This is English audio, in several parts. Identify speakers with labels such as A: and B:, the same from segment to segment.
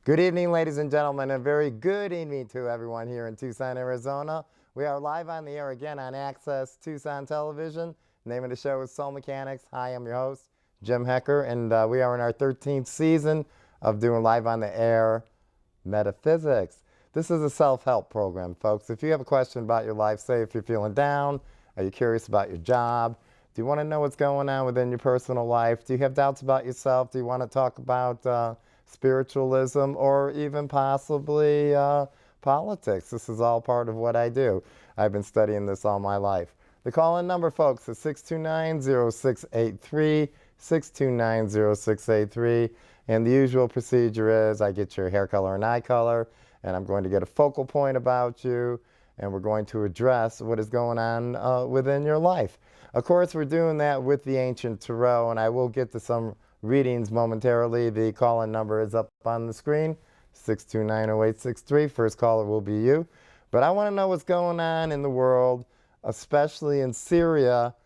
A: Good evening, ladies and gentlemen. A very good evening to everyone here in Tucson, Arizona. We are live on the air again on Access Tucson Television. The name of the show is Soulmechanics. Hi, I'm your host, Jim Hecker, and we are in our 13th season of doing live on the air metaphysics. This is a self-help program, folks. If you have a question about your life, say if you're feeling down, are you curious about your job, do you want to know what's going on within your personal life, do you have doubts about yourself, do you want to talk about spiritualism, or even possibly politics. This is all part of what I do. I've been studying this all my life. The call-in number, folks, is 629-0683, 629-0683. And the usual procedure is I get your hair color and eye color, and I'm going to get a focal point about you, and we're going to address what is going on within your life. Of course, we're doing that with the Ancient Tarot, and I will get to some readings momentarily. The call-in number is up on the screen, 629-0863. First caller will be you. But I want to know what's going on in the world, especially in Syria,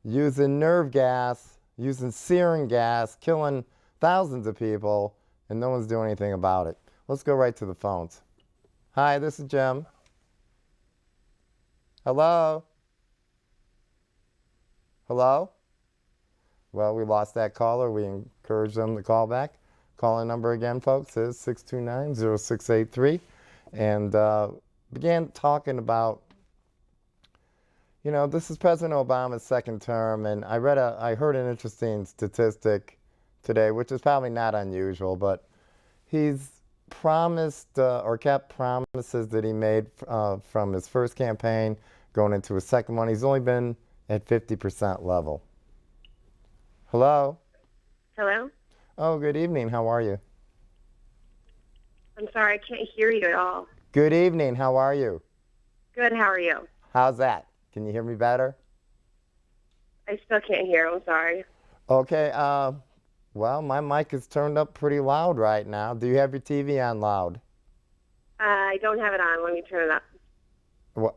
A: using nerve gas, using sarin gas, killing thousands of people, and no one's doing anything about it. Let's go right to the phones. Hi, this is Jim. Hello? Hello? Well, we lost that caller. We encourage them to call back. Call-in number again, folks, is 629-0683. And began talking about, you know, this is President Obama's second term, and I heard an interesting statistic today, which is probably not unusual, but he's promised or kept promises that he made from his first campaign going into his second one. He's only been at 50% level. Hello?
B: Hello?
A: Oh, good evening. How are you?
B: I'm sorry, I can't hear you at all.
A: Good evening. How are you?
B: Good, how are you?
A: How's that? Can you hear me better?
B: I still can't hear, I'm sorry.
A: Okay. Well, my mic is turned up pretty loud right now. Do you have your TV on loud?
B: I don't have it on. Let me turn it up.
A: Well,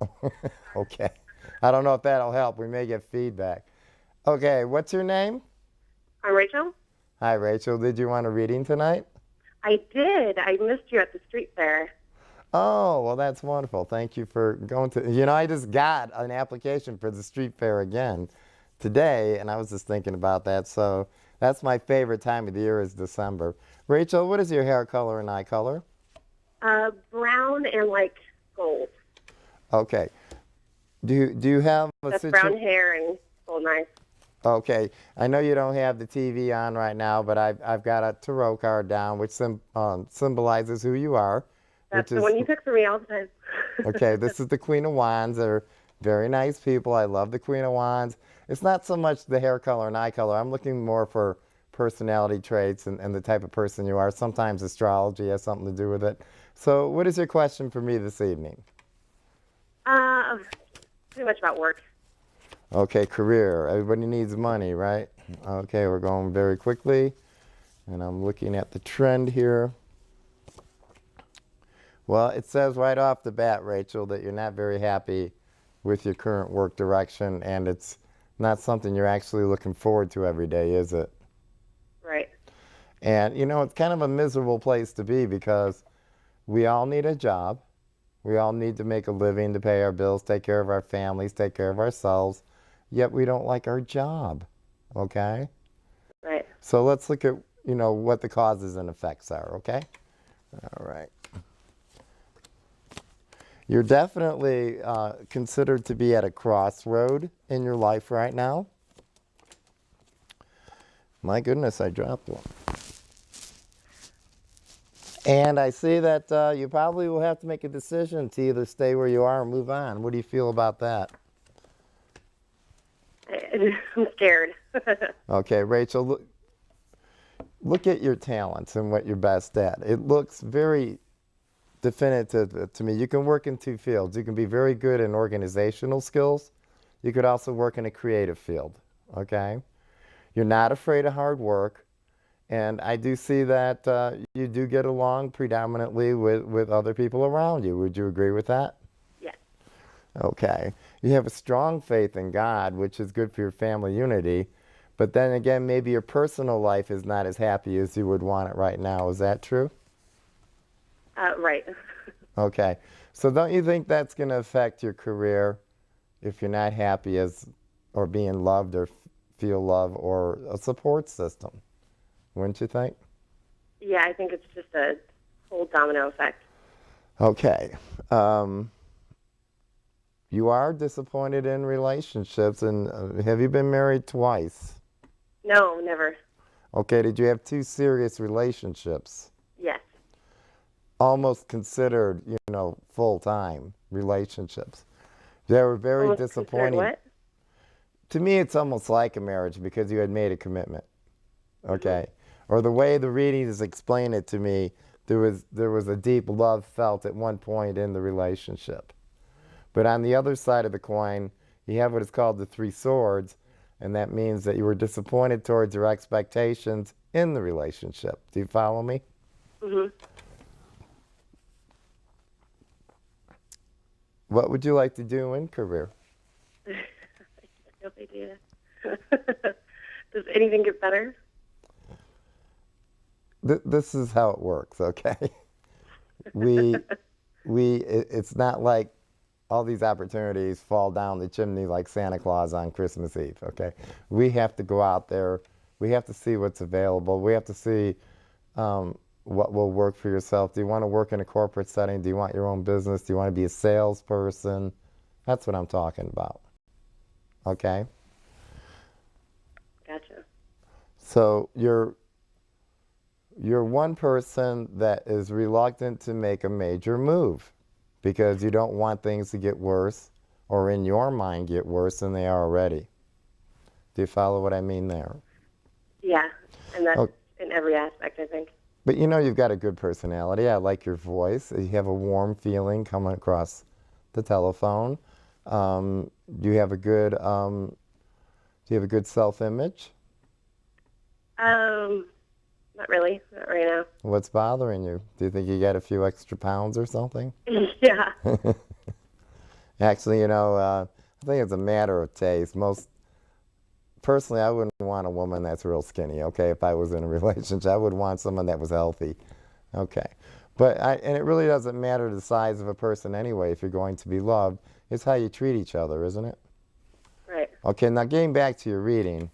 A: okay. I don't know if that'll help. We may get feedback. Okay, what's your name?
B: I'm Rachel.
A: Hi, Rachel. Did you want a reading tonight?
B: I did. I missed you at the street fair.
A: Oh, well, that's wonderful. Thank you for going to... You know, I just got an application for the street fair again today, and I was just thinking about that. So that's my favorite time of the year is December. Rachel, what is your hair color and eye color?
B: Brown and, like, gold.
A: Okay. Do you have a
B: That's brown hair and gold eyes.
A: Okay, I know you don't have the TV on right now, but I've got a tarot card down, which symbolizes who you are.
B: That's the one you pick for me all the time.
A: Okay, this is the Queen of Wands. They're very nice people. I love the Queen of Wands. It's not so much the hair color and eye color. I'm looking more for personality traits and the type of person you are. Sometimes astrology has something to do with it. So what is your question for me this evening?
B: Pretty much about work.
A: Okay, career. Everybody needs money, right? Okay, we're going very quickly. And I'm looking at the trend here. Well, it says right off the bat, Rachel, that you're not very happy with your current work direction, and it's not something you're actually looking forward to every day, is it?
B: Right.
A: And, you know, it's kind of a miserable place to be because we all need a job. We all need to make a living to pay our bills, take care of our families, take care of ourselves. Yet we don't like our job, okay?
B: Right.
A: So let's look at, you know, what the causes and effects are, okay? All right. You're definitely considered to be at a crossroad in your life right now. My goodness, I dropped one. And I see that you probably will have to make a decision to either stay where you are or move on. What do you feel about that?
B: I'm scared.
A: Okay, Rachel, look at your talents and what you're best at. It looks very definitive to me. You can work in two fields. You can be very good in organizational skills. You could also work in a creative field, okay? You're not afraid of hard work. And I do see that you do get along predominantly with other people around you. Would you agree with that?
B: Yes.
A: Okay. You have a strong faith in God, which is good for your family unity. But then again, maybe your personal life is not as happy as you would want it right now. Is that true?
B: Right.
A: Okay. So don't you think that's going to affect your career if you're not happy as or being loved or feel love or a support system? Wouldn't you think?
B: Yeah, I think it's just a whole domino effect.
A: Okay. Um, you are disappointed in relationships, and have you been married twice?
B: No, never.
A: Okay. Did you have two serious relationships?
B: Yes.
A: Almost considered, full-time relationships. They were very
B: Almost considered
A: disappointing.
B: what?
A: To me, it's almost like a marriage because you had made a commitment.
B: Hmm.
A: Okay. Or the way the readings explain it to me, there was a deep love felt at one point in the relationship. But on the other side of the coin, you have what is called the three swords, and that means that you were disappointed towards your expectations in the relationship. Do you follow me?
B: Hmm.
A: What would you like to do in career?
B: No idea. Does anything get better?
A: This is how it works, okay? We it's not like all these opportunities fall down the chimney like Santa Claus on Christmas Eve, okay? We have to go out there. We have to see what's available. We have to see what will work for yourself. Do you want to work in a corporate setting? Do you want your own business? Do you want to be a salesperson? That's what I'm talking about, okay?
B: Gotcha.
A: So you're one person that is reluctant to make a major move because you don't want things to get worse or in your mind get worse than they are already. Do you follow what I mean there?
B: Yeah, and that's
A: Oh,
B: in every aspect, I think.
A: but you've got a good personality. I like your voice. You have a warm feeling coming across the telephone. Um, do you have a good self-image?
B: Um, Not really, not right now.
A: What's bothering you? Do you think you got a few extra pounds or something?
B: Yeah.
A: Actually, I think it's a matter of taste. Personally, I wouldn't want a woman that's real skinny, okay? If I was in a relationship, I would want someone that was healthy, okay? And it really doesn't matter the size of a person anyway if you're going to be loved. It's how you treat each other, isn't it?
B: Right.
A: Okay, now getting back to your reading,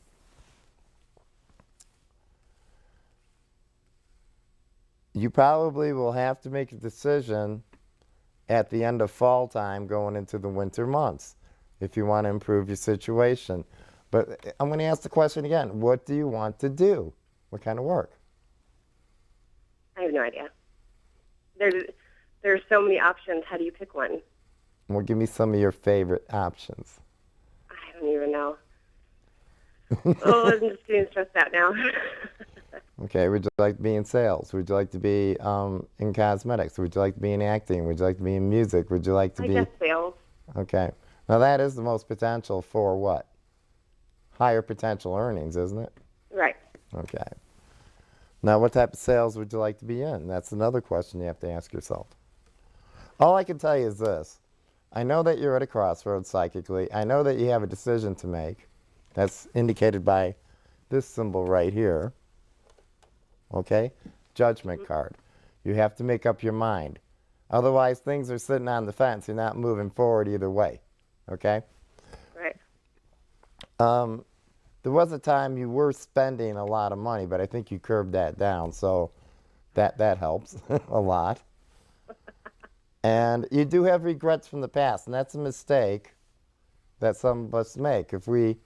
A: you probably will have to make a decision at the end of fall time going into the winter months if you want to improve your situation. But I'm going to ask the question again. What do you want to do? What kind of work?
B: I have no idea. There's so many options. How do you pick one?
A: Well, give me some of your favorite options.
B: I don't even know. Oh, I'm just getting stressed out now.
A: Okay, would you like to be in sales? Would you like to be in cosmetics? Would you like to be in acting? Would you like to be in music? Would you like to
B: I
A: be...
B: guess sales.
A: Okay. Now that is the most potential for what? Higher potential earnings, isn't it?
B: Right.
A: Okay. Now, what type of sales would you like to be in? That's another question you have to ask yourself. All I can tell you is this. I know that you're at a crossroads psychically. I know that you have a decision to make. That's indicated by this symbol right here. Okay? Judgment card. You have to make up your mind. Otherwise, things are sitting on the fence. You're not moving forward either way. Okay?
B: Right.
A: There was a time you were spending a lot of money, but I think you curbed that down, so that helps a lot. And you do have regrets from the past, and that's a mistake that some of us make. You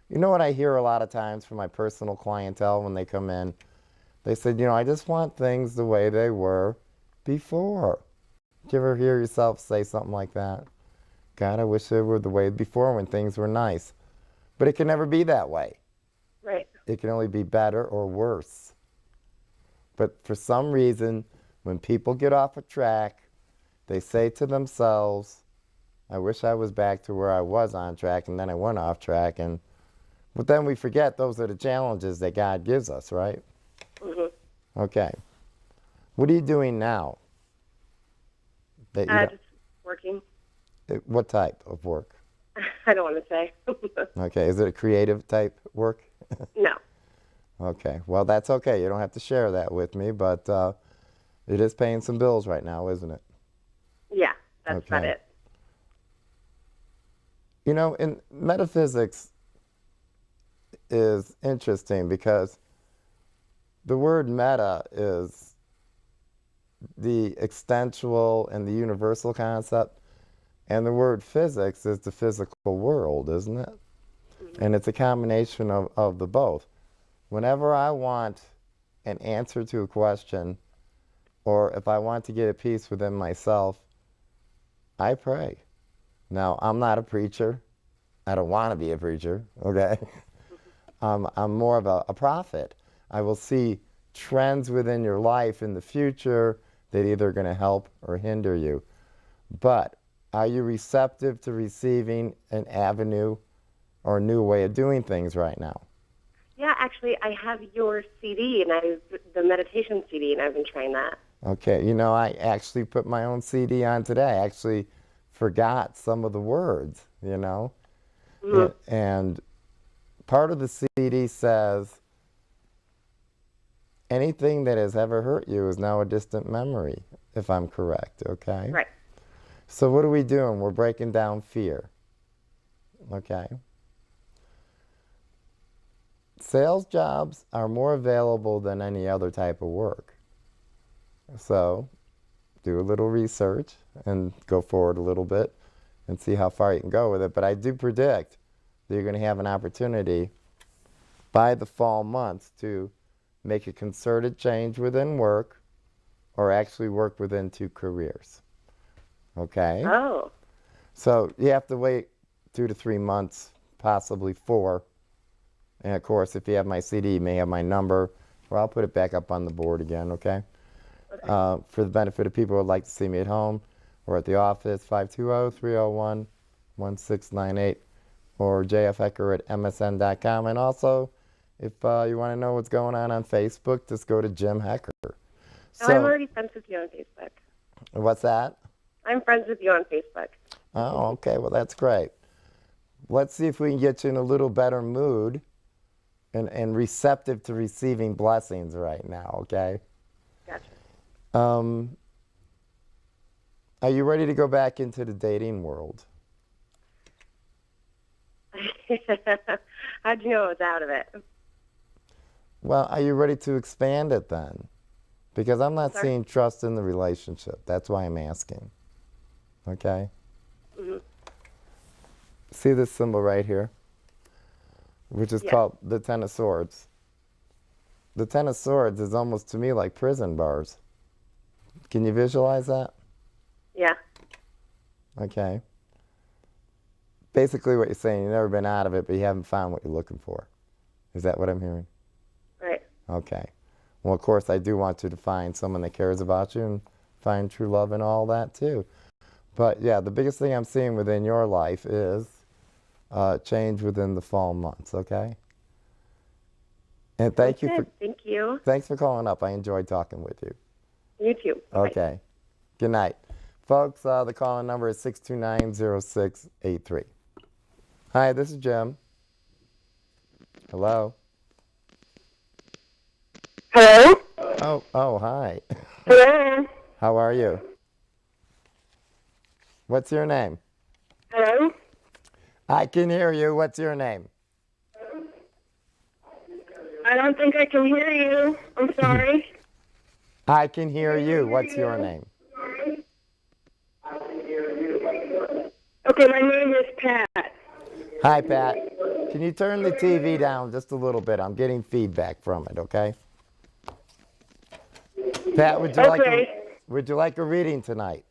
A: know what I hear a lot of times from my personal clientele when they come in? They said, I just want things the way they were before. Did you ever hear yourself say something like that? God, I wish they were the way before when things were nice. But it can never be that way.
B: Right.
A: It can only be better or worse. But for some reason, when people get off a track, they say to themselves, I wish I was back to where I was on track, and then I went off track. But then we forget those are the challenges that God gives us, right?
B: Mhm.
A: Okay. What are you doing now? That you
B: Just working.
A: what type of work?
B: I don't want to say.
A: Okay. Is it a creative type work?
B: No.
A: Okay. Well, that's okay. You don't have to share that with me, but It is paying some bills right now, isn't it?
B: Yeah, that's about
A: Okay.
B: it.
A: You know, in metaphysics is interesting because the word meta is the extensual and the universal concept, and the word physics is the physical world, isn't it?
B: Hmm.
A: And it's a combination of the both. Whenever I want an answer to a question, or if I want to get a peace within myself, I pray. Now, I'm not a preacher. I don't want to be a preacher, okay? I'm more of a prophet. I will see trends within your life in the future that either are going to help or hinder you. But are you receptive to receiving an avenue or a new way of doing things right now?
B: Yeah, actually, I have your CD, and the meditation CD, and I've been trying that.
A: Okay, you know, I actually put my own CD on today. I actually forgot some of the words, you know?
B: Hmm.
A: And part of the CD says, anything that has ever hurt you is now a distant memory, if I'm correct, okay?
B: Right.
A: So what are we doing? We're breaking down fear, okay? Sales jobs are more available than any other type of work. So do a little research and go forward a little bit and see how far you can go with it. But I do predict that you're going to have an opportunity by the fall months to make a concerted change within work or actually work within two careers. Okay?
B: Oh.
A: So you have to wait 2 to 3 months, possibly 4. And of course, if you have my CD, you may have my number, or I'll put it back up on the board again, okay?
B: Okay.
A: For the benefit of people who would like to see me at home or at the office, 520-301-1698 or jfhecker@msn.com. And also, if you want to know what's going on Facebook, just go to Jim Hecker.
B: Oh, I'm
A: So,
B: already friends with you on Facebook.
A: what's that?
B: I'm friends with you on Facebook.
A: Oh, okay. Well, that's great. Let's see if we can get you in a little better mood and receptive to receiving blessings right now, okay?
B: Gotcha.
A: Um, are you ready to go back into the dating world?
B: How'd you know I was out of it?
A: Well, are you ready to expand it then? Because I'm not
B: Sorry?
A: seeing trust in the relationship. That's why I'm asking. Okay?
B: Hmm.
A: See this symbol right here, which is
B: Yeah.
A: called the Ten of Swords. The Ten of Swords is almost to me like prison bars. Can you visualize that?
B: Yeah.
A: Okay. Basically, what you're saying, you've never been out of it, but you haven't found what you're looking for. Is that what I'm hearing?
B: Right.
A: Okay. Well, of course, I do want you to find someone that cares about you and find true love and all that too. But yeah, the biggest thing I'm seeing within your life is change within the fall months, okay? And
B: Sounds good. Thank you.
A: thanks for calling up. I enjoyed talking with you.
B: You too. Bye.
A: Okay. Good night. Folks, the calling number is 629-0683. Hi, this is Jim. Hello.
B: Hello?
A: Oh, hi.
B: Hello?
A: How are you? What's your name?
B: Hello?
A: I can hear you. What's your name?
B: I don't think I can hear you. I'm sorry.
A: I can hear you. What's your name?
B: Okay, my name is Pat.
A: Hi, Pat. Can you turn the TV down just a little bit? I'm getting feedback from it, okay? Pat,
B: Okay.
A: would you like a reading tonight?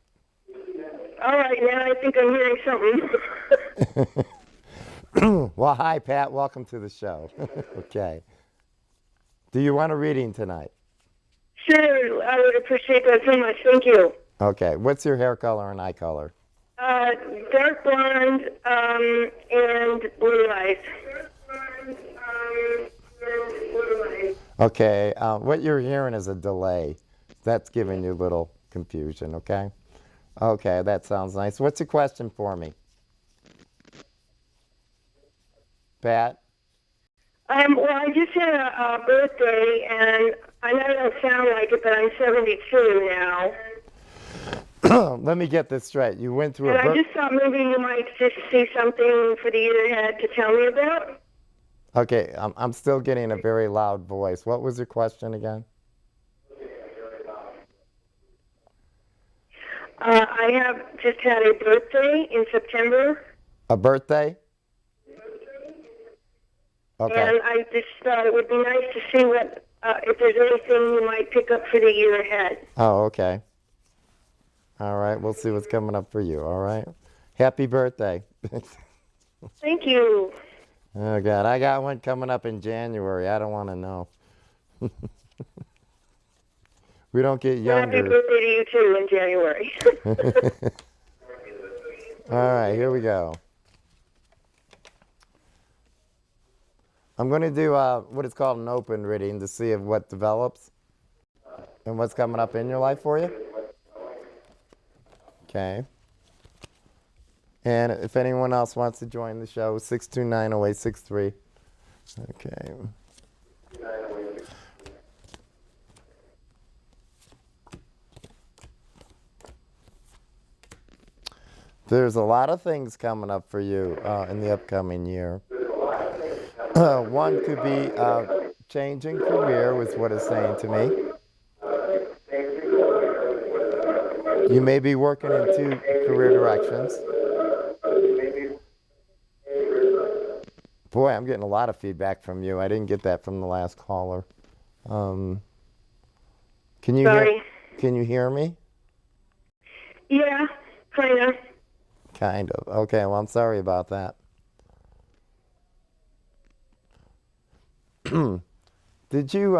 B: All right, now I think I'm hearing something.
A: Well, hi, Pat. Welcome to the show. Okay. Do you want a reading tonight?
B: Sure, I would appreciate that so much. Thank you.
A: Okay. What's your hair color and eye color?
B: Dark blonde, and blue eyes.
A: Okay. What you're hearing is a delay. That's giving you a little confusion, okay? Okay, that sounds nice. What's your question for me? Pat?
B: Well, I just had a birthday, and I know I don't sound like it, but I'm 72 now.
A: Let me get this straight. You went through
B: And
A: a
B: I just thought maybe you might just see something for the year ahead to tell me about.
A: Okay, I'm still getting a very loud voice. What was your question again?
B: I have just had a birthday in September.
A: A birthday? Okay.
B: And I just thought it would be nice to see what, if there's anything you might pick up for the year ahead.
A: Oh, okay. All right, we'll see what's coming up for you, all right? Happy birthday.
B: Thank you.
A: Oh, God, I got one coming up in January. I don't want to know. We don't get
B: Well, happy
A: younger.
B: birthday to you, too, in January.
A: All right, here we go. I'm going to do what is called an open reading to see if what develops and what's coming up in your life for you. Okay. And if anyone else wants to join the show, 629-0863. Okay. There's a lot of things coming up for you in the upcoming year. One could be changing career, was what it's saying to me. You may be working in two career directions. Boy, I'm getting a lot of feedback from you. I didn't get that from the last caller. Can you
B: Sorry.
A: Can you hear me?
B: Yeah, kind of.
A: Kind of. Okay, well, I'm sorry about that. Did you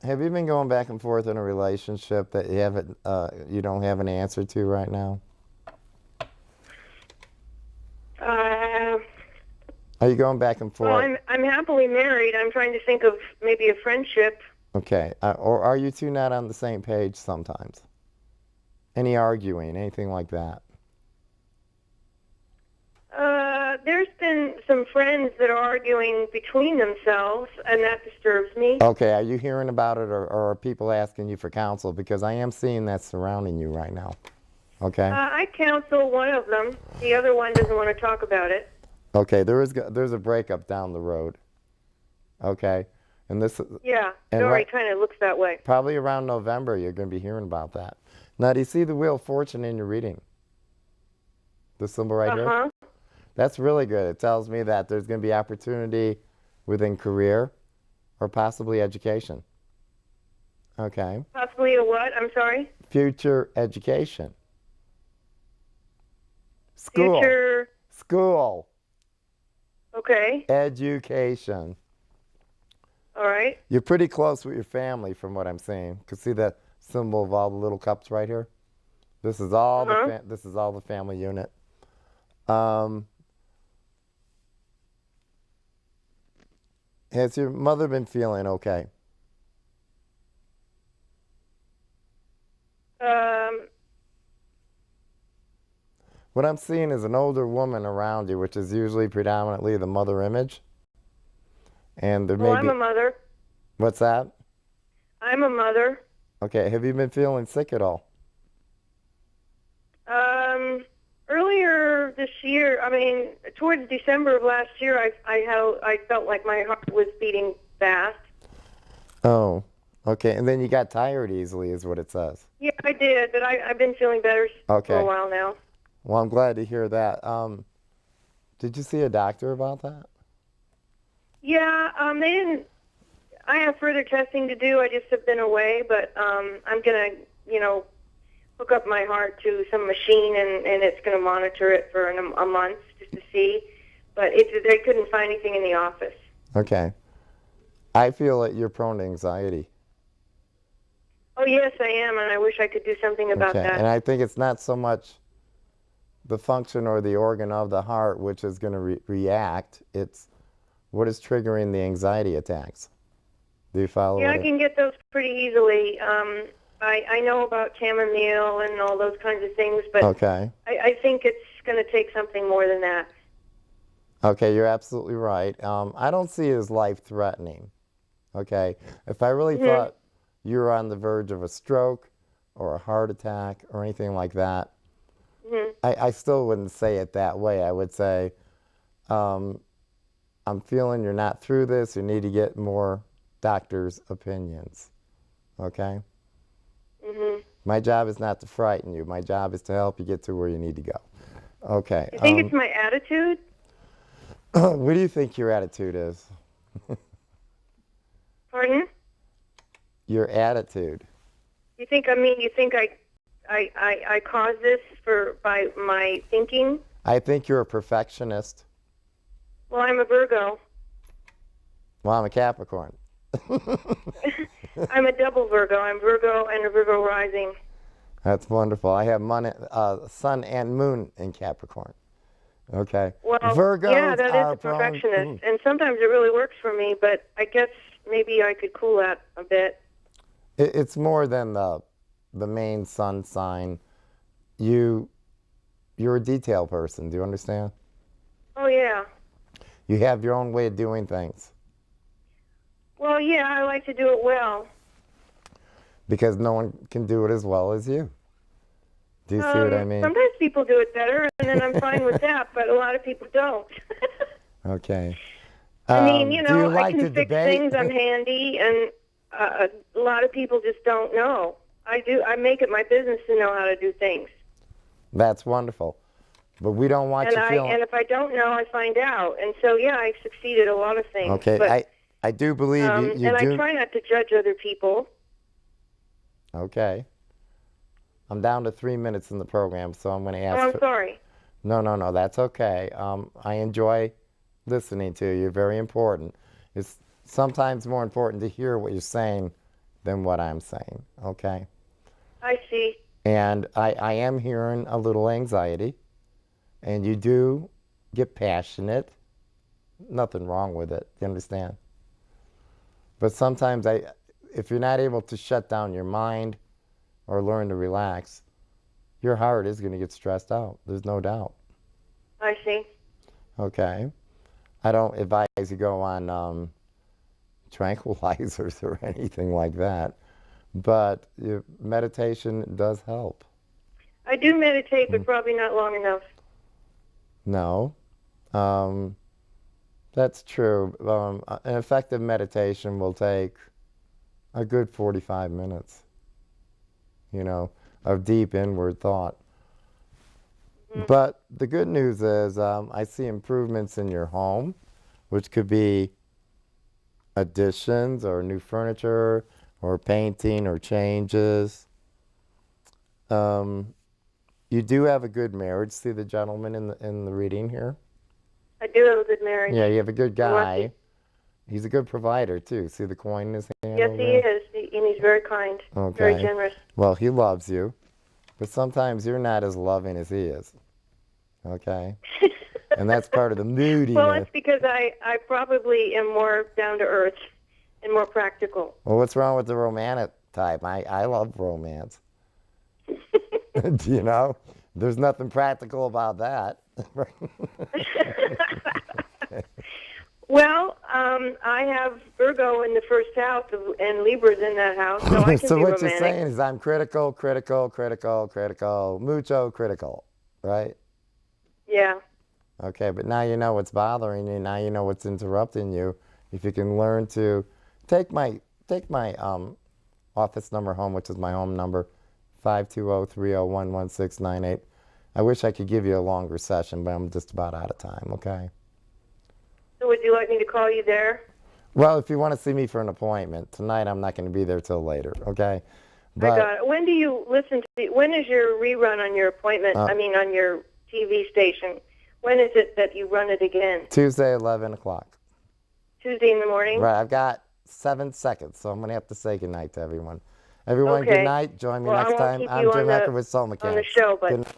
A: have you been going back and forth in a relationship that you don't have an answer to right now? Are you going back and forth?
B: Well, I'm happily married. I'm trying to think of maybe a friendship.
A: Okay. Or are you two not on the same page sometimes? Any arguing, anything like that?
B: There's been some friends that are arguing between themselves, and that disturbs me.
A: Okay. Are you hearing about it, or are people asking you for counsel? Because I am seeing that surrounding you right now. Okay.
B: I counsel one of them. The other one doesn't want to talk about it.
A: Okay. There's a breakup down the road. Okay. And this.
B: Yeah.
A: And
B: Story kind of looks that way.
A: Probably around November, you're going to be hearing about that. Now, do you see the Wheel of Fortune in your reading? The symbol right here? That's really good. It tells me that there's going to be opportunity within career or possibly education. Okay.
B: Possibly a what? I'm sorry?
A: Future education. School.
B: Future.
A: School.
B: Okay.
A: Education.
B: All right.
A: You're pretty close with your family from what I'm seeing. You can see that symbol of all the little cups right here? This is all this is all the family unit. Has your mother been feeling okay? What I'm seeing is an older woman around you, which is usually predominantly the mother image. And there may be...
B: I'm a mother.
A: What's that?
B: I'm a mother.
A: Okay. Have you been feeling sick at all?
B: Earlier this year, I mean, towards December of last year, I felt like my heart was beating fast.
A: Oh, okay. And then you got tired easily, is what it says.
B: Yeah, I did, but I've been feeling better for a while now.
A: Well, I'm glad to hear that. Did you see a doctor about that?
B: Yeah, they didn't. I have further testing to do. I just have been away, but I'm gonna, hook up my heart to some machine, and it's going to monitor it for a month just to see. But they couldn't find anything in the office.
A: Okay. I feel that you're prone to anxiety.
B: Oh, yes, I am, and I wish I could do something about that.
A: And I think it's not so much the function or the organ of the heart which is going to react. It's what is triggering the anxiety attacks. Do you follow?
B: Yeah, I can get those pretty easily. I know about chamomile and all those kinds of things, but I think it's going to take something more than that.
A: Okay, you're absolutely right. I don't see it as life-threatening. Okay? If I really thought you were on the verge of a stroke or a heart attack or anything like that, I still wouldn't say it that way. I would say, I'm feeling you're not through this. You need to get more doctors' opinions. Okay? My job is not to frighten you. My job is to help you get to where you need to go. Okay.
B: You think it's my attitude?
A: What do you think your attitude is?
B: Pardon?
A: Your attitude.
B: You think I caused this by my thinking?
A: I think you're a perfectionist.
B: Well, I'm a Virgo.
A: Well, I'm a Capricorn.
B: I'm a double Virgo. I'm Virgo and a Virgo rising.
A: That's wonderful. I have sun and moon in Capricorn. Okay.
B: Well,
A: Virgos
B: yeah, that is
A: are
B: a perfectionist, and sometimes it really works for me. But I guess maybe I could cool that a bit.
A: It's more than the main sun sign. You're a detail person. Do you understand?
B: Oh yeah.
A: You have your own way of doing things.
B: Well, yeah, I like to do it well.
A: Because no one can do it as well as you. Do you see what I mean?
B: Sometimes people do it better, and then I'm fine with that, but a lot of people don't.
A: Okay.
B: I mean,
A: do you like
B: I can
A: to
B: fix
A: debate?
B: things, I'm handy, and a lot of people just don't know. I make it my business to know how to do things.
A: That's wonderful. But we don't want you feeling...
B: And if I don't know, I find out. And so, yeah, I succeed at a lot of things.
A: Okay,
B: but,
A: I do believe you do...
B: And I try not to judge other people.
A: Okay. I'm down to 3 minutes in the program, so I'm going to ask...
B: Oh, I'm sorry.
A: No, that's okay. I enjoy listening to you. You're very important. It's sometimes more important to hear what you're saying than what I'm saying, okay?
B: I see.
A: And I am hearing a little anxiety, and you do get passionate. Nothing wrong with it, you understand? But sometimes if you're not able to shut down your mind or learn to relax, your heart is going to get stressed out. There's no doubt.
B: I see.
A: Okay. I don't advise you go on tranquilizers or anything like that, but meditation does help.
B: I do meditate, but probably not long enough.
A: No. That's true. An effective meditation will take a good 45 minutes, of deep inward thought. But the good news is I see improvements in your home, which could be additions or new furniture or painting or changes. You do have a good marriage. See the gentleman in the reading here?
B: I do have a good marriage.
A: Yeah, you have a good guy. He's a good provider, too. See the coin in his hand?
B: Yes, he is. And he's very kind, very generous.
A: Well, he loves you. But sometimes you're not as loving as he is. Okay? And that's part of the moodiness.
B: Well, it's because I probably am more down to earth and more practical.
A: Well, what's wrong with the romantic type? I love romance. Do you know? There's nothing practical about that.
B: Well, I have Virgo in the first house and Libra's in that house, so I can
A: so
B: be
A: what
B: romantic.
A: You're saying is I'm critical, mucho critical, right?
B: Yeah.
A: Okay, but now you know what's bothering you. Now you know what's interrupting you. If you can learn to take my office number home, which is my home number, 520-301-1698. I wish I could give you a longer session, but I'm just about out of time, okay?
B: So would you like me to call you there?
A: Well, if you want to see me for an appointment, tonight I'm not going to be there till later, okay? But,
B: I got it. When do you listen to, when is your rerun on your appointment, on your TV station? When is it that you run it again?
A: Tuesday, 11 o'clock.
B: Tuesday in the morning?
A: Right, I've got 7 seconds, so I'm going to have to say goodnight to everyone. Everyone, good night. Join me next time. I'm Jim Hecker with Soulmechanics.
B: On the show, but...